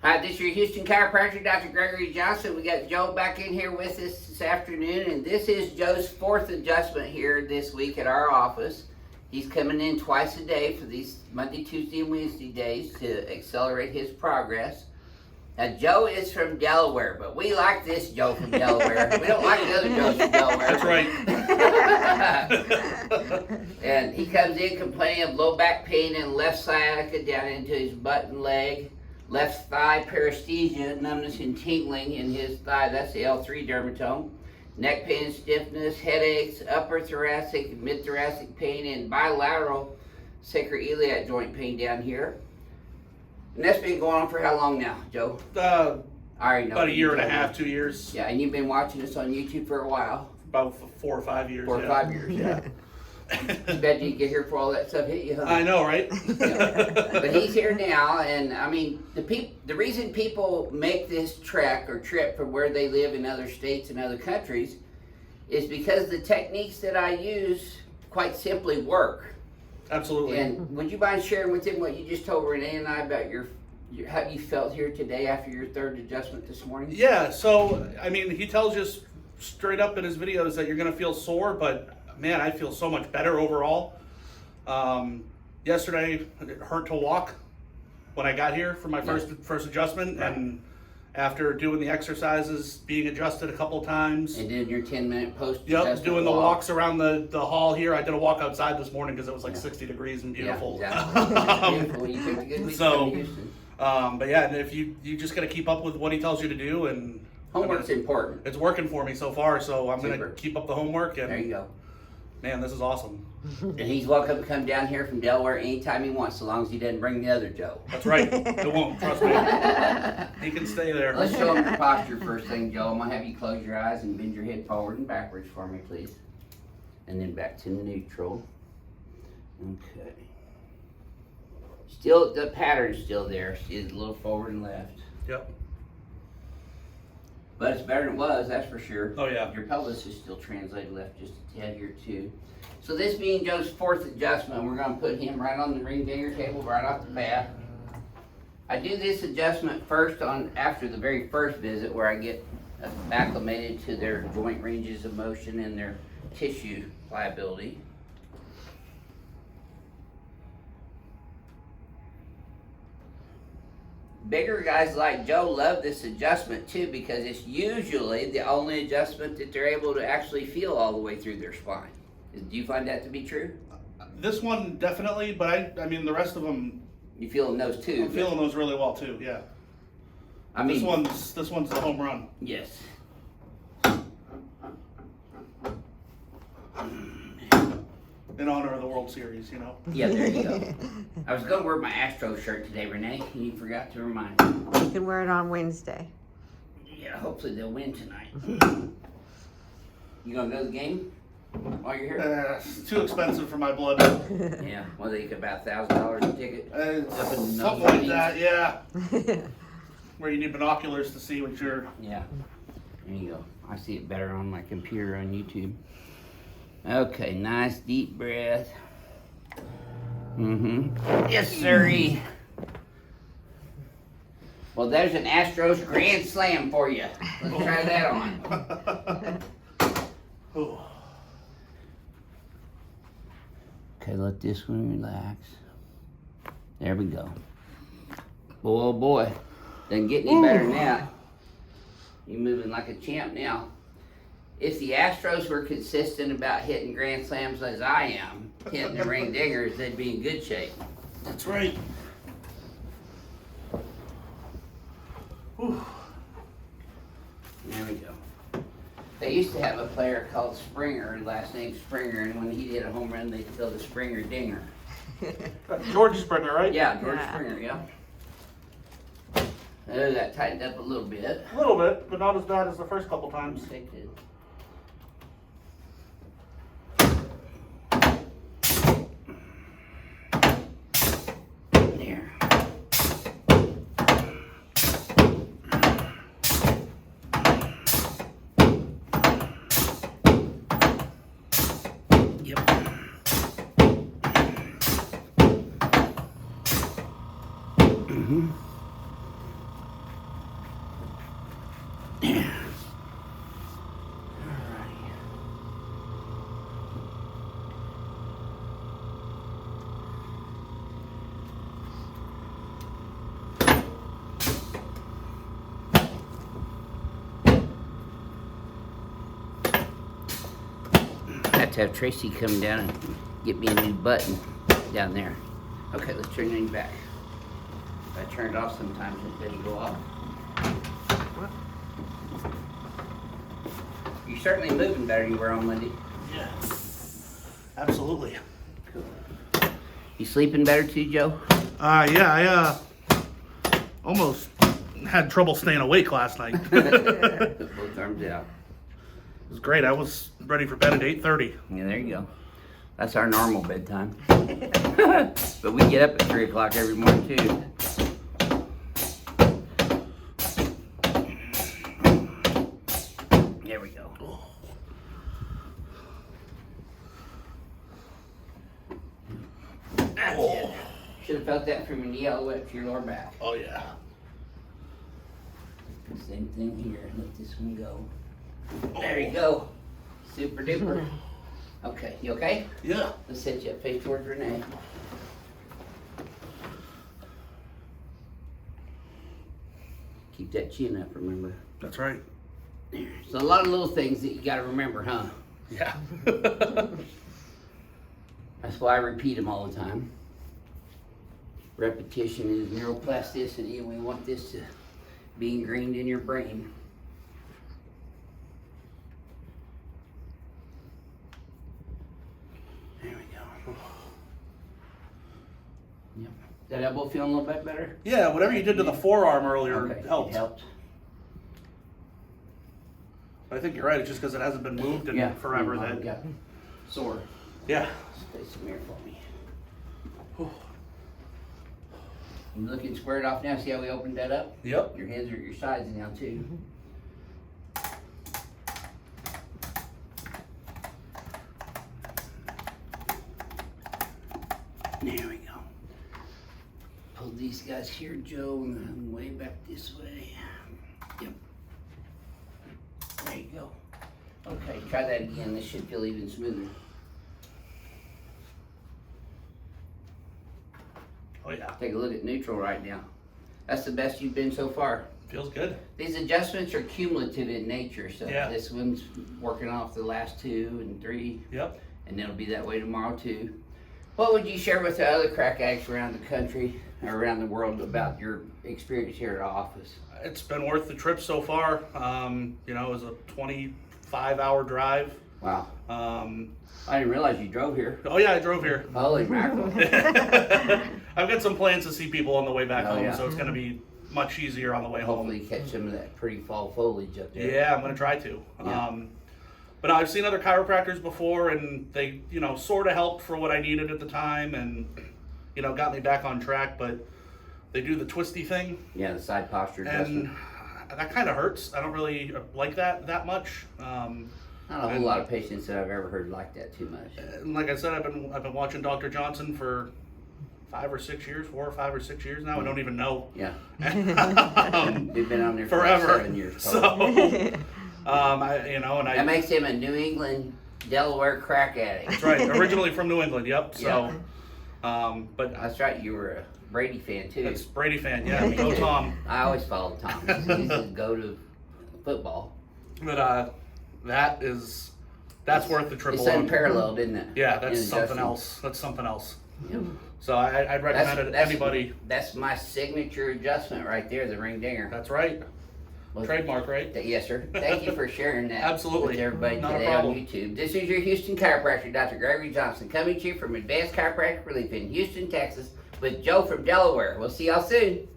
Hi, this is your Houston chiropractor, Dr. Gregory Johnson. We got Joe back in here with us this afternoon, and this is Joe's fourth adjustment here this week at our office. He's coming in twice a day for these Monday, Tuesday, and Wednesday days to accelerate his progress. Now, Joe is from Delaware, but we like this Joe from Delaware. We don't like the other Joes from Delaware. That's right. And he comes in complaining of low back pain and left sciatica down into his butt and leg. Left thigh paresthesia, numbness and tingling in his thigh, that's the L3 dermatome. Neck pain and stiffness, headaches, upper thoracic, mid-thoracic pain, and bilateral sacroiliac joint pain down here. And that's been going on for how long now, Joe? About a year and a half, 2 years. Yeah, and you've been watching us on YouTube for a while. About 4 or 5 years. 4 or 5 years, yeah. Too bad you didn't get here for all that stuff hit you, huh? I know, right? Yeah. But he's here now, and I mean, the reason people make this trek or trip from where they live in other states and other countries is because the techniques that I use quite simply work. Absolutely. And would you mind sharing with him what you just told Renee and I about your how you felt here today after your third adjustment this morning? Yeah, so, I mean, he tells you straight up in his videos that you're going to feel sore, but man, I feel so much better overall. Yesterday, it hurt to walk when I got here for my first adjustment, right. And after doing the exercises, being adjusted a couple times. And doing your 10-minute post. Yep, doing the walks around the hall here. I did a walk outside this morning because it was like 60 degrees and beautiful. Yeah, exactly. Beautiful. You picked a good week to come to Houston. But yeah, and if you just got to keep up with what he tells you to do, and homework's important. It's working for me so far, so I'm going to keep up the homework. And there you go. Man, this is awesome. And he's welcome to come down here from Delaware anytime he wants, so long as he doesn't bring the other Joe. That's right. It won't, trust me. He can stay there. Let's show him your posture first thing, Joe. I'm going to have you close your eyes and bend your head forward and backwards for me, please. And then back to neutral. Okay. Still, the pattern's still there. She's a little forward and left. Yep. But it's better than it was, that's for sure. Oh, yeah. Your pelvis is still translated left just a tad here, too. So this being Joe's fourth adjustment, we're going to put him right on the ring finger table right off the bat. I do this adjustment first after the very first visit where I get acclimated to their joint ranges of motion and their tissue pliability. Bigger guys like Joe love this adjustment too because it's usually the only adjustment that they're able to actually feel all the way through their spine. Do you find that to be true? This one definitely, but I mean the rest of them. You feeling those too? I'm feeling those really well too. Yeah. I mean, this one's the home run. Yes. In honor of the World Series, you know. Yeah, there you go. I was going to wear my Astro shirt today, Renee, and you forgot to remind me. You can wear it on Wednesday. Yeah, hopefully they'll win tonight. You going to go to the game while you're here? It's too expensive for my blood. Yeah, well, they get about $1,000 a ticket. Something like that, yeah. Where you need binoculars to see what you're... Yeah, there you go. I see it better on my computer on YouTube. Okay, nice deep breath. Yes, sirree. Well, there's an Astros Grand Slam for you. Let's try that on. Okay, let this one relax. There we go. Oh boy, doesn't get any better than that. You're moving like a champ now. If the Astros were consistent about hitting grand slams as I am, hitting the ring dingers, they'd be in good shape. That's right. Whew. There we go. They used to have a player called Springer, last name Springer, and when he hit a home run, they'd call the Springer dinger. George Springer, right? Yeah, George Springer, yeah. Oh, that tightened up a little bit. A little bit, but not as bad as the first couple times. Take it. There. Yep. I have to have Tracy come down and get me a new button down there. Okay, let's turn it back. I turn it off sometimes, it doesn't go off. You're certainly moving better than you were on Monday. Yeah. Absolutely. Cool. You sleeping better too, Joe? Yeah, I almost had trouble staying awake last night. It Both arms out. was great. I was ready for bed at 8:30. Yeah, there you go. That's our normal bedtime. But we get up at 3 o'clock every morning too. There we go. That's it. Should have felt that from your knee all the way up to your lower back. Oh yeah. Same thing here. Let this one go. There you go. Super duper. Okay, you okay? Yeah. Let's set you up face towards Renee. Keep that chin up, remember? That's right. There. So a lot of little things that you gotta remember, huh? Yeah. That's why I repeat them all the time. Repetition is neuroplasticity, and we want this to be ingrained in your brain. There we go. Yep. That elbow feeling a little bit better? Yeah, whatever you did to the forearm earlier Okay, helped. it helped. I think you're right. It's just because it hasn't been moved in forever that. Got sore. Yeah. Stay some here for me. You looking squared off now? See how we opened that up? Yep. Your hands are at your sides now too. There we go. Pull these guys here, Joe, and then way back this way. Yep. There you go. Okay, try that again. This should feel even smoother. Oh yeah. Take a look at neutral right now. That's the best you've been so far. Feels good. These adjustments are cumulative in nature, so Yeah. this one's working off the last 2 and 3, Yep. and it'll be that way tomorrow too. What would you share with the other crack addicts around the country or around the world about your experience here at the office? It's been worth the trip so far. You know, it was a 25-hour drive. Wow. Um, I didn't realize you drove here. oh yeah, I drove here. Holy mackerel. I've got some plans to see people on the way back Oh, home, yeah. so it's going to be much easier on the way home. Hopefully catch some of that pretty fall foliage up there. Yeah, I'm going to try to. Yeah. But I've seen other chiropractors before, and they, you know, sort of helped for what I needed at the time, and you know, got me back on track. But they do the twisty thing, Yeah, the side posture adjustment. and that kind of hurts. I don't really like that much. Not a whole lot of patients that I've ever heard like that too much. And like I said, I've been watching Dr. Johnson for 5 or 6 years, 4 or 5 or 6 years now. I don't even know. Yeah. um, We've been on there for forever. Like 7 years. Total. So, That makes him a New England, Delaware crack addict. That's right. Originally from New England. Yep. So, but That's right. You were a Brady fan too. it's Brady fan. Yeah. Go Tom. I always followed Tom. He used to go to football. But that's worth the trip It's alone. unparalleled, isn't it? Yeah, that's In something adjustment. else. That's something else. Yep. So I'd recommend it to anybody. That's my signature adjustment right there, the ring dinger. That's right. Well, Trademark, right? Yes, sir. Thank you for sharing that Absolutely. with everybody Not a today on problem. YouTube. This is your Houston chiropractor, Dr. Gregory Johnson, coming to you from Advanced Chiropractic Relief in Houston, Texas, with Joe from Delaware. We'll see y'all soon.